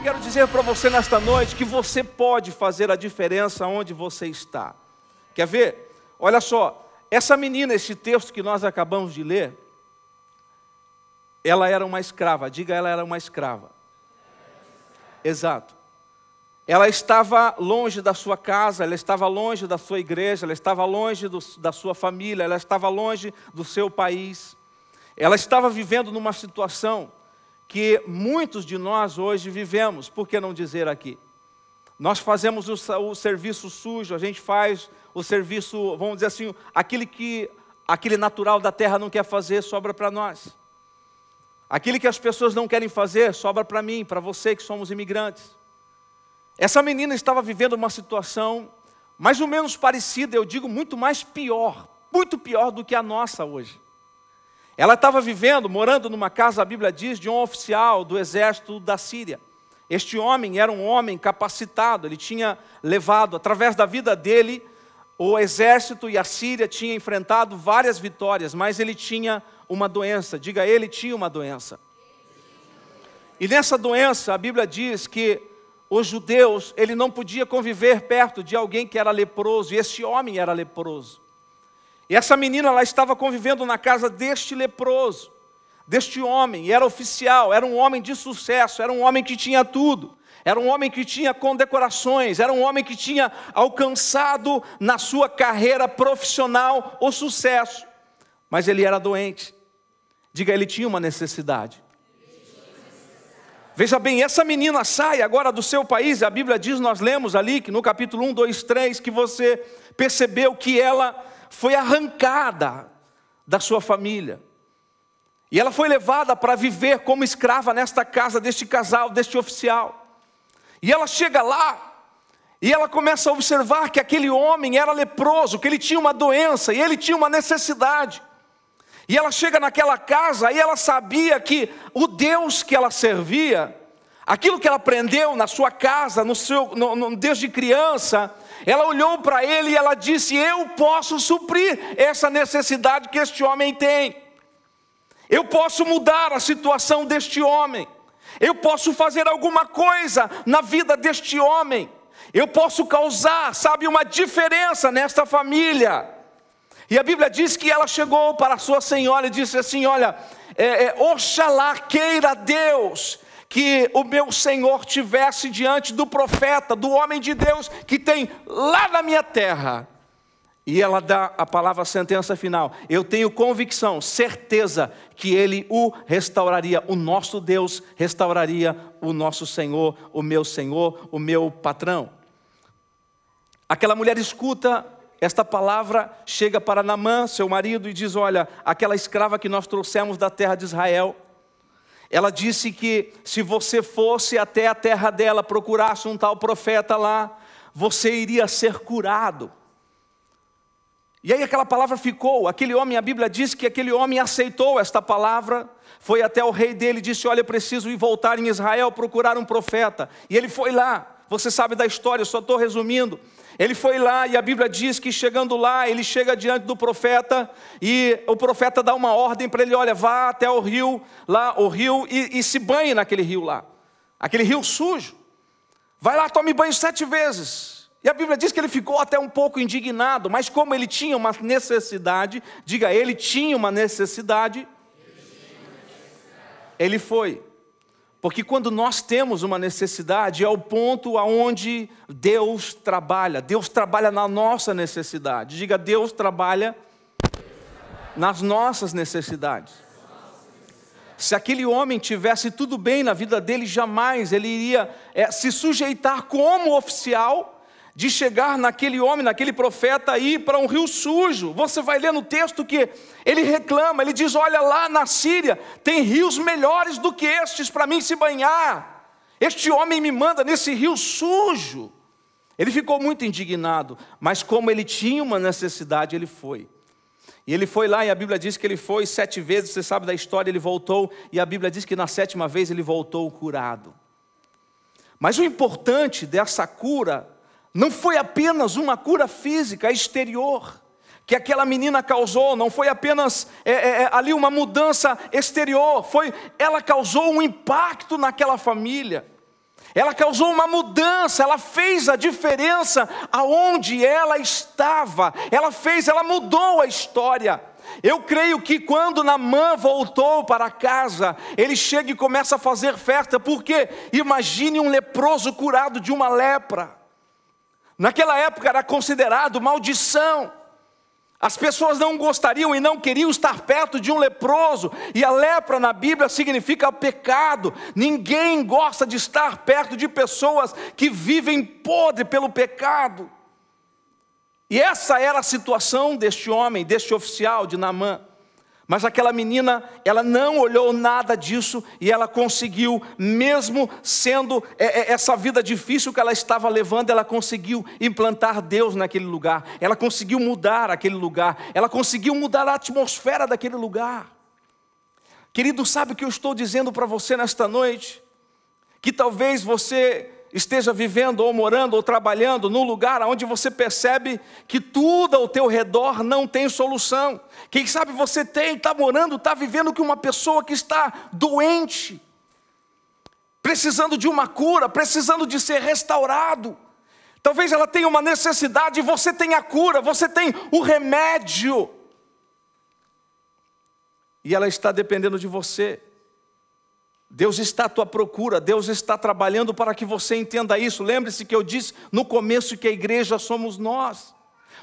quero dizer para você nesta noite que você pode fazer a diferença onde você está. Quer ver? Olha só, essa menina, esse texto que nós acabamos de ler, ela era uma escrava, diga, ela era uma escrava. Exato. Ela estava longe da sua casa, ela estava longe da sua igreja, ela estava longe da sua família, ela estava longe do seu país. Ela estava vivendo numa situação que muitos de nós hoje vivemos, por que não dizer aqui? Nós fazemos o serviço sujo, a gente faz o serviço, vamos dizer assim, aquele natural da terra não quer fazer, sobra para nós. Aquilo que as pessoas não querem fazer, sobra para mim, para você que somos imigrantes. Essa menina estava vivendo uma situação mais ou menos parecida, eu digo muito mais pior, muito pior do que a nossa hoje. Ela estava vivendo, morando numa casa, a Bíblia diz, de um oficial do exército da Síria. Este homem era um homem capacitado, ele tinha levado, através da vida dele, o exército e a Síria tinham enfrentado várias vitórias, mas ele tinha uma doença, diga, ele tinha uma doença. E nessa doença, a Bíblia diz que os judeus, ele não podia conviver perto de alguém que era leproso, e esse homem era leproso. E essa menina, ela estava convivendo na casa deste leproso, deste homem, e era oficial, era um homem de sucesso, era um homem que tinha tudo, era um homem que tinha condecorações, era um homem que tinha alcançado na sua carreira profissional o sucesso, mas ele era doente. Diga, ele tinha uma necessidade. Veja bem, essa menina sai agora do seu país, a Bíblia diz, nós lemos ali, que no capítulo 1, 2, 3, que você percebeu que ela foi arrancada da sua família. E ela foi levada para viver como escrava nesta casa deste casal, deste oficial. E ela chega lá, e ela começa a observar que aquele homem era leproso, que ele tinha uma doença, e ele tinha uma necessidade. E ela chega naquela casa, e ela sabia que o Deus que ela servia, aquilo que ela aprendeu na sua casa, desde criança, ela olhou para ele e ela disse, eu posso suprir essa necessidade que este homem tem. Eu posso mudar a situação deste homem. Eu posso fazer alguma coisa na vida deste homem. Eu posso causar, sabe, uma diferença nesta família. E a Bíblia diz que ela chegou para a sua senhora e disse assim, olha, oxalá queira Deus que o meu Senhor tivesse diante do profeta, do homem de Deus que tem lá na minha terra. E ela dá a palavra, a sentença final. Eu tenho convicção, certeza que Ele o restauraria. O nosso Deus restauraria o nosso Senhor, o meu patrão. Aquela mulher escuta esta palavra, chega para Naamã, seu marido, e diz, olha, aquela escrava que nós trouxemos da terra de Israel, ela disse que se você fosse até a terra dela, procurasse um tal profeta lá, você iria ser curado. E aí aquela palavra ficou, aquele homem, a Bíblia diz que aquele homem aceitou esta palavra, foi até o rei dele e disse, olha, eu preciso ir voltar em Israel, procurar um profeta. E ele foi lá, você sabe da história, eu só estou resumindo. Ele foi lá e a Bíblia diz que chegando lá, ele chega diante do profeta e o profeta dá uma ordem para ele, olha, vá até o rio, lá o rio e se banhe naquele rio lá, aquele rio sujo. Vai lá, tome banho 7 vezes. E a Bíblia diz que ele ficou até um pouco indignado, mas como ele tinha uma necessidade, diga, ele tinha uma necessidade, ele foi. Porque quando nós temos uma necessidade, é o ponto aonde Deus trabalha na nossa necessidade. Diga, Deus trabalha nas nossas necessidades. Se aquele homem tivesse tudo bem na vida dele, jamais ele iria se sujeitar como oficial de chegar naquele homem, naquele profeta, e ir para um rio sujo. Você vai ler no texto que ele reclama, ele diz, olha, lá na Síria tem rios melhores do que estes para mim se banhar. Este homem me manda nesse rio sujo. Ele ficou muito indignado, mas como ele tinha uma necessidade, ele foi. E ele foi lá, e a Bíblia diz que ele foi 7 vezes, você sabe da história, ele voltou, e a Bíblia diz que na 7ª vez ele voltou curado. Mas o importante dessa cura não foi apenas uma cura física exterior que aquela menina causou, não foi apenas ali uma mudança exterior, ela causou um impacto naquela família. Ela causou uma mudança, ela fez a diferença aonde ela estava. Ela mudou a história. Eu creio que quando Naamã voltou para casa, ele chega e começa a fazer festa, porque imagine um leproso curado de uma lepra. Naquela época era considerado maldição. As pessoas não gostariam e não queriam estar perto de um leproso. E a lepra na Bíblia significa pecado. Ninguém gosta de estar perto de pessoas que vivem podre pelo pecado. E essa era a situação deste homem, deste oficial de Naamã. Mas aquela menina, ela não olhou nada disso e ela conseguiu, mesmo sendo essa vida difícil que ela estava levando, ela conseguiu implantar Deus naquele lugar. Ela conseguiu mudar aquele lugar. Ela conseguiu mudar a atmosfera daquele lugar. Querido, sabe o que eu estou dizendo para você nesta noite? Que talvez você esteja vivendo ou morando ou trabalhando num lugar onde você percebe que tudo ao teu redor não tem solução. Quem sabe você está morando, está vivendo com uma pessoa que está doente, precisando de uma cura, precisando de ser restaurado. Talvez ela tenha uma necessidade e você tem a cura, você tem o remédio. E ela está dependendo de você. Deus está à tua procura, Deus está trabalhando para que você entenda isso. Lembre-se que eu disse no começo que a igreja somos nós.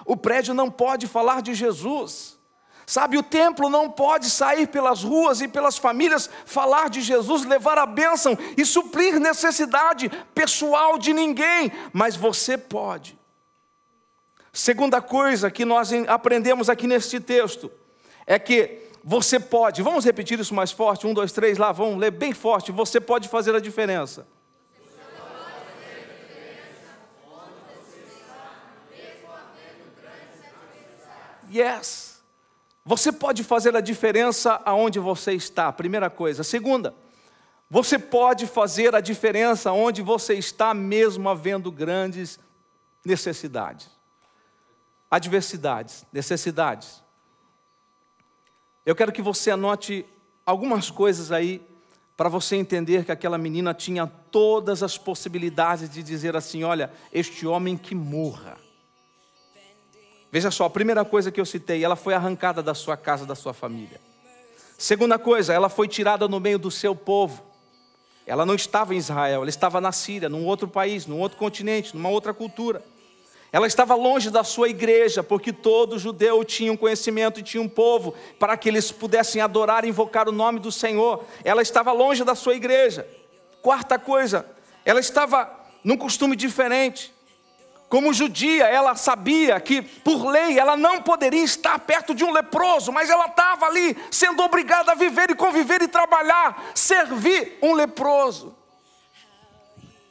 O prédio não pode falar de Jesus. Sabe, o templo não pode sair pelas ruas e pelas famílias falar de Jesus, levar a bênção e suprir necessidade pessoal de ninguém. Mas você pode. Segunda coisa que nós aprendemos aqui neste texto é que você pode, vamos repetir isso mais forte, 1, 2, 3, lá, vamos ler bem forte. Você pode fazer a diferença. Yes. Você pode fazer a diferença aonde você está, primeira coisa. Segunda, você pode fazer a diferença onde você está, mesmo havendo grandes necessidades. Adversidades, necessidades. Eu quero que você anote algumas coisas aí, para você entender que aquela menina tinha todas as possibilidades de dizer assim: olha, este homem que morra. Veja só, a primeira coisa que eu citei, ela foi arrancada da sua casa, da sua família. Segunda coisa, ela foi tirada no meio do seu povo. Ela não estava em Israel, ela estava na Síria, num outro país, num outro continente, numa outra cultura. Ela estava longe da sua igreja, porque todo judeu tinha um conhecimento e tinha um povo, para que eles pudessem adorar e invocar o nome do Senhor. Ela estava longe da sua igreja. Quarta coisa, ela estava num costume diferente. Como judia, ela sabia que, por lei, ela não poderia estar perto de um leproso, mas ela estava ali, sendo obrigada a viver e conviver e trabalhar, servir um leproso.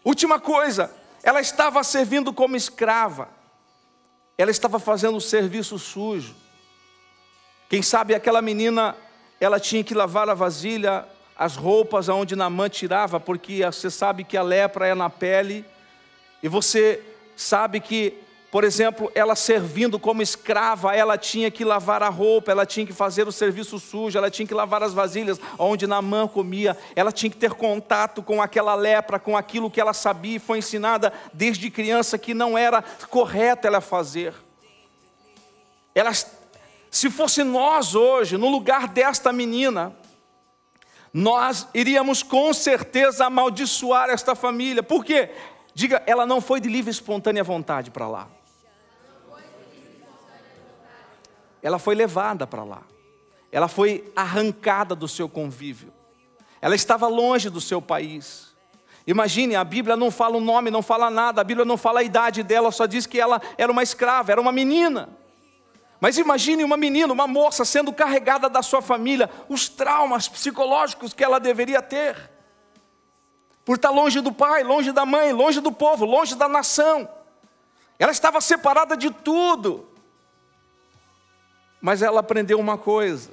Última coisa, ela estava servindo como escrava. Ela estava fazendo um serviço sujo. Quem sabe aquela menina, ela tinha que lavar a vasilha, as roupas aonde Naamã tirava, porque você sabe que a lepra é na pele. E você sabe que, por exemplo, ela servindo como escrava, ela tinha que lavar a roupa, ela tinha que fazer o serviço sujo, ela tinha que lavar as vasilhas onde Naamã comia, ela tinha que ter contato com aquela lepra, com aquilo que ela sabia e foi ensinada desde criança que não era correto ela fazer. Se fosse nós hoje, no lugar desta menina, nós iríamos com certeza amaldiçoar esta família. Por quê? Diga, ela não foi de livre e espontânea vontade para lá. Ela foi levada para lá. Ela foi arrancada do seu convívio. Ela estava longe do seu país. Imagine, a Bíblia não fala o nome, não fala nada. A Bíblia não fala a idade dela, só diz que ela era uma escrava, era uma menina. Mas imagine uma menina, uma moça sendo carregada da sua família, os traumas psicológicos que ela deveria ter. Por estar longe do pai, longe da mãe, longe do povo, longe da nação. Ela estava separada de tudo. Mas ela aprendeu uma coisa.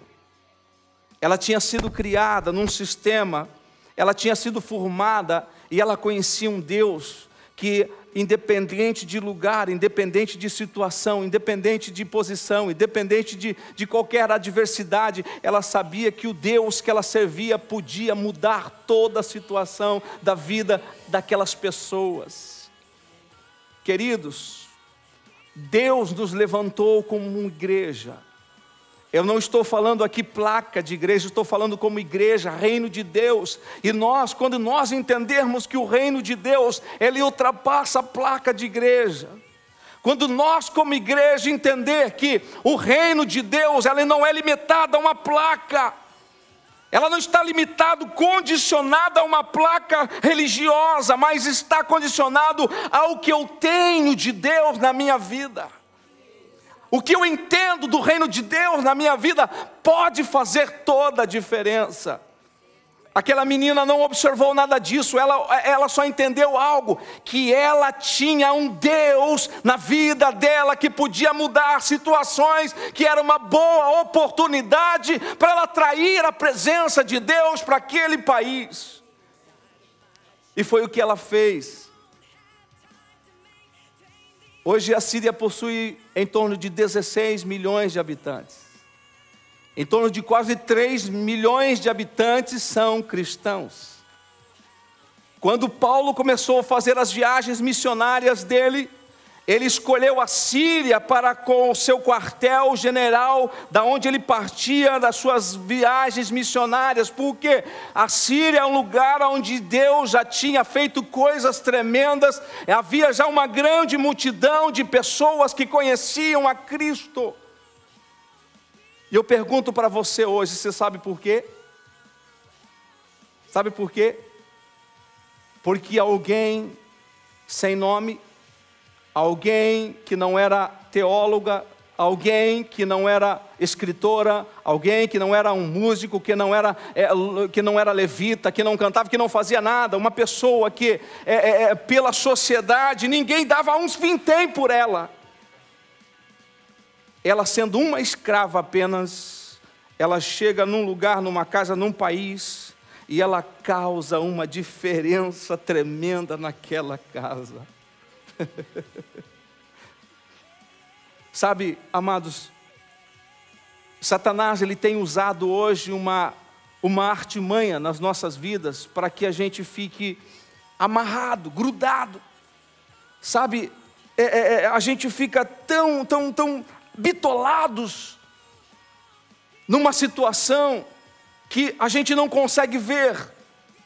Ela tinha sido criada num sistema, ela tinha sido formada e ela conhecia um Deus que independente de lugar, independente de situação, independente de posição, independente de qualquer adversidade, ela sabia que o Deus que ela servia podia mudar toda a situação da vida daquelas pessoas. Queridos, Deus nos levantou como uma igreja. Eu não estou falando aqui placa de igreja, estou falando como igreja, reino de Deus. E nós, quando nós entendermos que o reino de Deus, ele ultrapassa a placa de igreja. Quando nós como igreja entender que o reino de Deus, ela não é limitada a uma placa. Ela não está limitada, condicionada a uma placa religiosa, mas está condicionado ao que eu tenho de Deus na minha vida. O que eu entendo do reino de Deus na minha vida pode fazer toda a diferença. Aquela menina não observou nada disso, ela só entendeu algo, que ela tinha um Deus na vida dela que podia mudar situações, que era uma boa oportunidade para ela atrair a presença de Deus para aquele país. E foi o que ela fez. Hoje a Síria possui em torno de 16 milhões de habitantes. Em torno de quase 3 milhões de habitantes são cristãos. Quando Paulo começou a fazer as viagens missionárias dele, ele escolheu a Síria para com o seu quartel-general, da onde ele partia das suas viagens missionárias, porque a Síria é um lugar onde Deus já tinha feito coisas tremendas, havia já uma grande multidão de pessoas que conheciam a Cristo. E eu pergunto para você hoje, você sabe por quê? Sabe por quê? Porque alguém sem nome, alguém que não era teóloga, alguém que não era escritora, alguém que não era um músico, que não era levita, que não cantava, que não fazia nada, uma pessoa que pela sociedade ninguém dava uns vintém por ela. Ela sendo uma escrava apenas, ela chega num lugar, numa casa, num país, e ela causa uma diferença tremenda naquela casa. Sabe, amados, Satanás ele tem usado hoje uma artimanha nas nossas vidas para que a gente fique amarrado, grudado. Sabe, a gente fica tão bitolados numa situação que a gente não consegue ver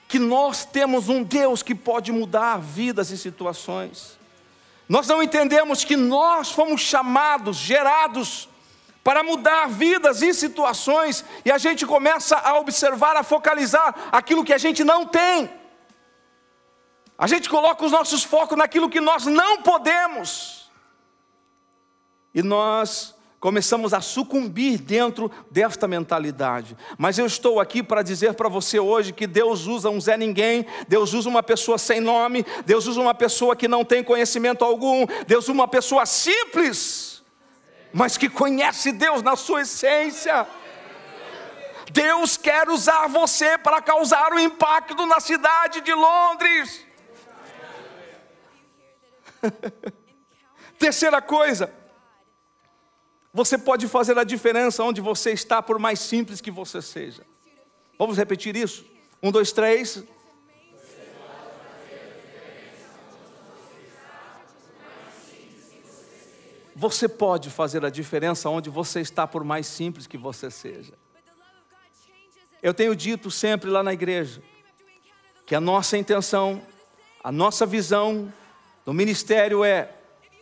que nós temos um Deus que pode mudar vidas e situações. Nós não entendemos que nós fomos chamados, gerados para mudar vidas e situações, e a gente começa a observar, a focalizar aquilo que a gente não tem. A gente coloca os nossos focos naquilo que nós não podemos. E nós começamos a sucumbir dentro desta mentalidade. Mas eu estou aqui para dizer para você hoje que Deus usa um Zé Ninguém, Deus usa uma pessoa sem nome, Deus usa uma pessoa que não tem conhecimento algum, Deus usa uma pessoa simples, mas que conhece Deus na sua essência. Deus quer usar você para causar um impacto na cidade de Londres. Terceira coisa, você pode fazer a diferença onde você está, por mais simples que você seja. Vamos repetir isso? 1, 2, 3. Você pode fazer a diferença onde você está, por mais simples que você seja. Eu tenho dito sempre lá na igreja que a nossa intenção, a nossa visão no ministério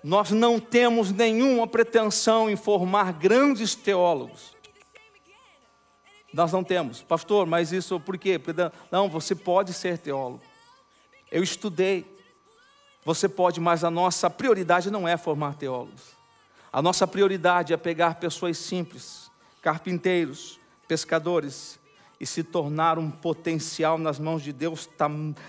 nós não temos nenhuma pretensão em formar grandes teólogos. Nós não temos. Pastor, mas isso por quê? Não, você pode ser teólogo. Eu estudei. Você pode, mas a nossa prioridade não é formar teólogos. A nossa prioridade é pegar pessoas simples, carpinteiros, pescadores, e se tornar um potencial nas mãos de Deus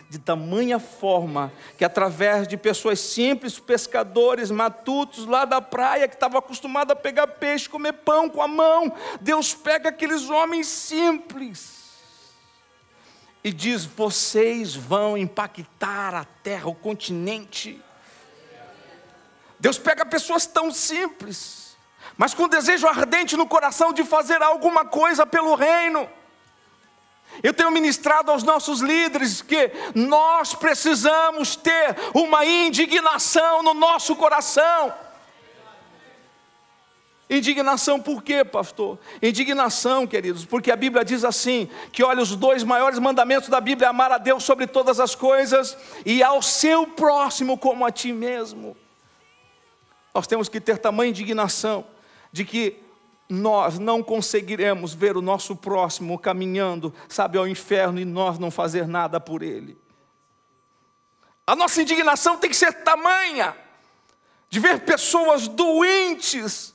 de tamanha forma que através de pessoas simples, pescadores, matutos lá da praia, que estavam acostumados a pegar peixe, comer pão com a mão, Deus pega aqueles homens simples e diz: vocês vão impactar a terra, o continente. Deus pega pessoas tão simples, mas com desejo ardente no coração de fazer alguma coisa pelo reino. Eu tenho ministrado aos nossos líderes que nós precisamos ter uma indignação no nosso coração. Indignação por quê, pastor? Indignação, queridos, porque a Bíblia diz assim, que olha, os 2 maiores mandamentos da Bíblia é amar a Deus sobre todas as coisas e ao seu próximo como a ti mesmo. Nós temos que ter tamanha indignação de que nós não conseguiremos ver o nosso próximo caminhando, sabe, ao inferno e nós não fazer nada por ele. A nossa indignação tem que ser tamanha de ver pessoas doentes.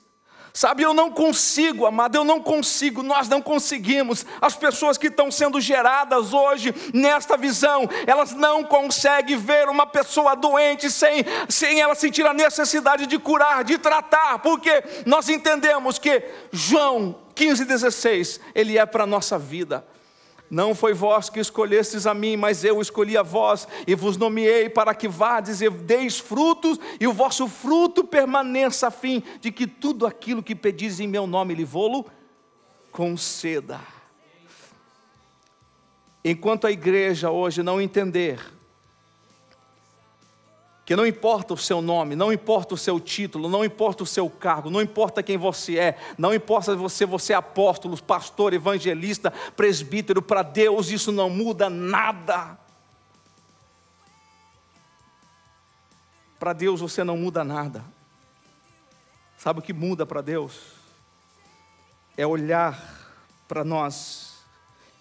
Sabe, eu não consigo, amado, eu não consigo, nós não conseguimos. As pessoas que estão sendo geradas hoje nesta visão, elas não conseguem ver uma pessoa doente sem ela sentir a necessidade de curar, de tratar, porque nós entendemos que João 15,16, ele é para a nossa vida. Não foi vós que escolhestes a mim, mas eu escolhi a vós, e vos nomeei para que vades e deis frutos, e o vosso fruto permaneça, a fim de que tudo aquilo que pedis em meu nome lhe vou-lo conceda. Enquanto a igreja hoje não entender que não importa o seu nome, não importa o seu título, não importa o seu cargo, não importa quem você é, não importa você é apóstolo, pastor, evangelista, presbítero, para Deus isso não muda nada. Para Deus você não muda nada. Sabe o que muda para Deus? É olhar para nós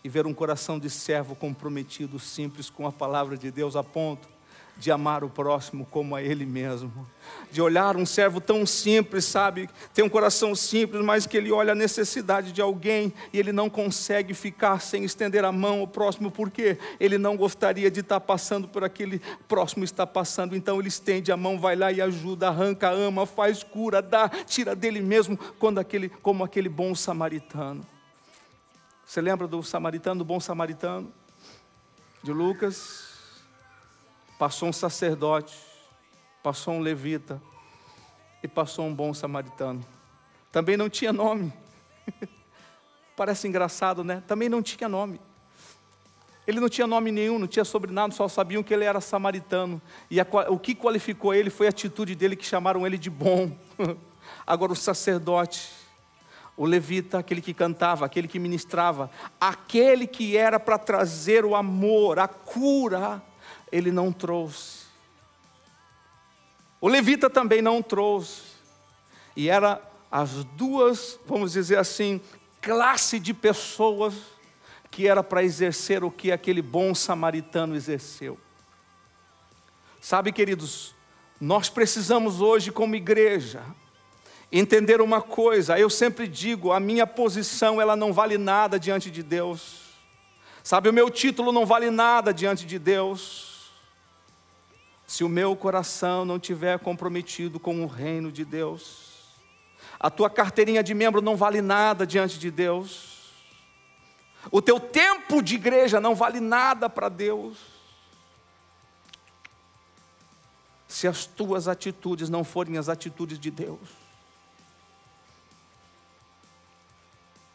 e ver um coração de servo comprometido, simples com a palavra de Deus, a ponto de amar o próximo como a ele mesmo, de olhar um servo tão simples, sabe, tem um coração simples, mas que ele olha a necessidade de alguém, e ele não consegue ficar sem estender a mão ao próximo, porque ele não gostaria de estar passando por aquele próximo está passando, então ele estende a mão, vai lá e ajuda, arranca, ama, faz cura, dá, tira dele mesmo, como aquele bom samaritano. Você lembra do samaritano, do bom samaritano? De Lucas? Passou um sacerdote, passou um levita e passou um bom samaritano. Também não tinha nome. Parece engraçado, né? Também não tinha nome. Ele não tinha nome nenhum, não tinha sobrenome, só sabiam que ele era samaritano. E o que qualificou ele foi a atitude dele, que chamaram ele de bom. Agora o sacerdote, o levita, aquele que cantava, aquele que ministrava, aquele que era para trazer o amor, a cura, ele não trouxe. O levita também não trouxe. E era as duas, vamos dizer assim, classe de pessoas que era para exercer o que aquele bom samaritano exerceu. Sabe, queridos, nós precisamos hoje como igreja entender uma coisa. Eu sempre digo, a minha posição ela não vale nada diante de Deus. Sabe, o meu título não vale nada diante de Deus se o meu coração não estiver comprometido com o reino de Deus. A tua carteirinha de membro não vale nada diante de Deus. O teu tempo de igreja não vale nada para Deus se as tuas atitudes não forem as atitudes de Deus.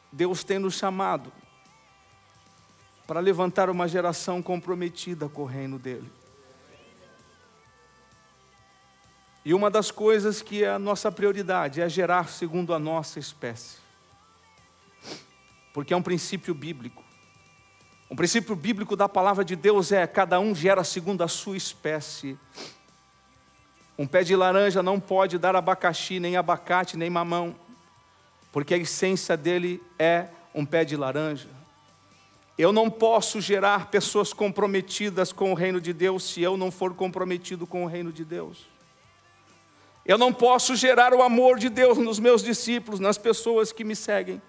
Deus tem nos chamado para levantar uma geração comprometida com o reino dele. E uma das coisas que é a nossa prioridade é gerar segundo a nossa espécie. Porque é um princípio bíblico. Um princípio bíblico da palavra de Deus é: cada um gera segundo a sua espécie. Um pé de laranja não pode dar abacaxi, nem abacate, nem mamão, porque a essência dele é um pé de laranja. Eu não posso gerar pessoas comprometidas com o reino de Deus se eu não for comprometido com o reino de Deus. Eu não posso gerar o amor de Deus nos meus discípulos, nas pessoas que me seguem,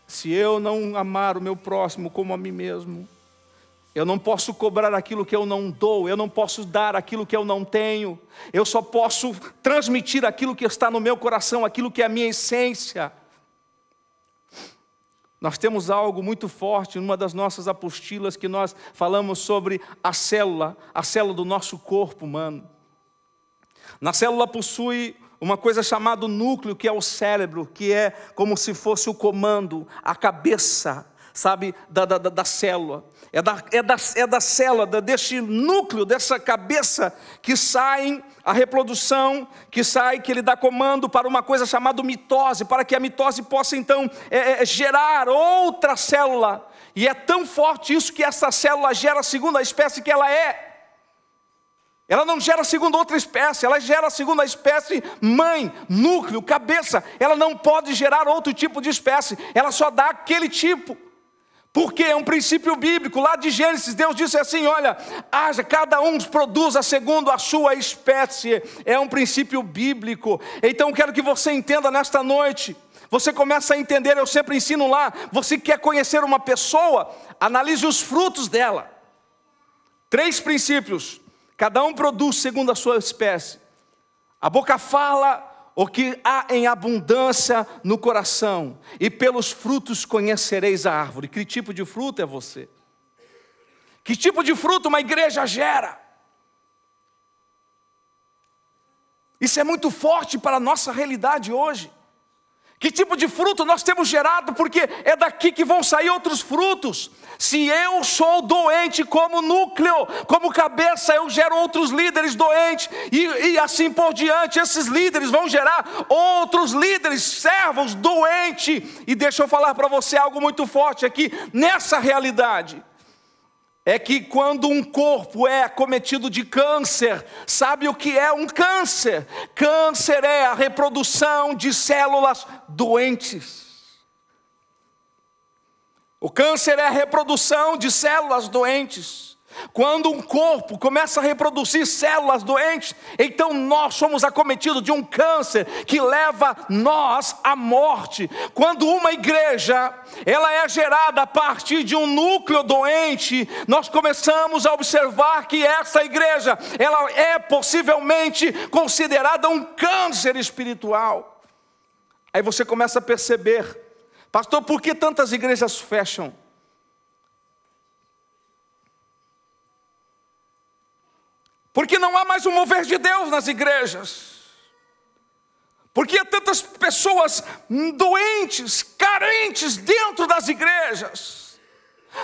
se eu não amar o meu próximo como a mim mesmo. Eu não posso cobrar aquilo que eu não dou, eu não posso dar aquilo que eu não tenho, eu só posso transmitir aquilo que está no meu coração, aquilo que é a minha essência. Nós temos algo muito forte numa das nossas apostilas que nós falamos sobre a célula do nosso corpo humano. Na célula possui uma coisa chamada núcleo, que é o cérebro, que é como se fosse o comando, a cabeça, sabe, da célula. É da célula, deste núcleo, dessa cabeça, que sai a reprodução, que ele dá comando para uma coisa chamada mitose, para que a mitose possa então gerar outra célula. E é tão forte isso que essa célula gera segundo a espécie que ela é. Ela não gera segundo outra espécie, ela gera segundo a espécie mãe, núcleo, cabeça. Ela não pode gerar outro tipo de espécie, ela só dá aquele tipo. Porque é um princípio bíblico, lá de Gênesis, Deus disse assim, olha, haja, cada um produza segundo a sua espécie. É um princípio bíblico. Então quero que você entenda nesta noite. Você começa a entender, eu sempre ensino lá, você quer conhecer uma pessoa, analise os frutos dela. 3 princípios, cada um produz segundo a sua espécie. A boca fala o que há em abundância no coração, e pelos frutos conhecereis a árvore. Que tipo de fruto é você? Que tipo de fruto uma igreja gera? Isso é muito forte para a nossa realidade hoje. Que tipo de fruto nós temos gerado? Porque é daqui que vão sair outros frutos. Se eu sou doente como núcleo, como cabeça, eu gero outros líderes doentes, e assim por diante. Esses líderes vão gerar outros líderes, servos doentes. E deixa eu falar para você algo muito forte aqui, nessa realidade. É que quando um corpo é acometido de câncer, sabe o que é um câncer? Câncer é a reprodução de células doentes. O câncer é a reprodução de células doentes. Quando um corpo começa a reproduzir células doentes, então nós somos acometidos de um câncer que leva nós à morte. Quando uma igreja, ela é gerada a partir de um núcleo doente, nós começamos a observar que essa igreja, ela é possivelmente considerada um câncer espiritual. Aí você começa a perceber, pastor, por que tantas igrejas fecham? Porque não há mais um mover de Deus nas igrejas. Porque há tantas pessoas doentes, carentes dentro das igrejas.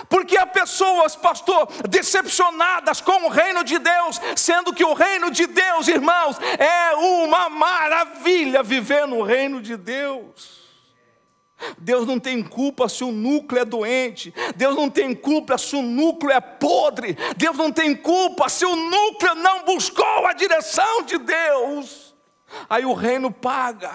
Porque há pessoas, pastor, decepcionadas com o reino de Deus, sendo que o reino de Deus, irmãos, é uma maravilha viver no reino de Deus. Deus não tem culpa se o núcleo é doente. Deus não tem culpa se o núcleo é podre. Deus não tem culpa se o núcleo não buscou a direção de Deus. Aí o reino paga.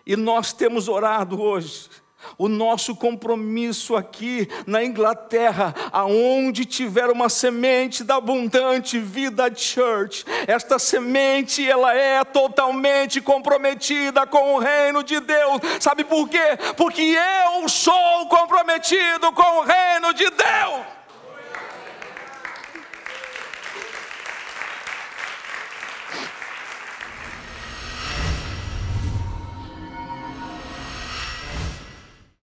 E nós temos orado hoje. O nosso compromisso aqui na Inglaterra, aonde tiver uma semente da Abundante Vida Church, esta semente, ela é totalmente comprometida com o reino de Deus. Sabe por quê? Porque eu sou comprometido com o reino de Deus.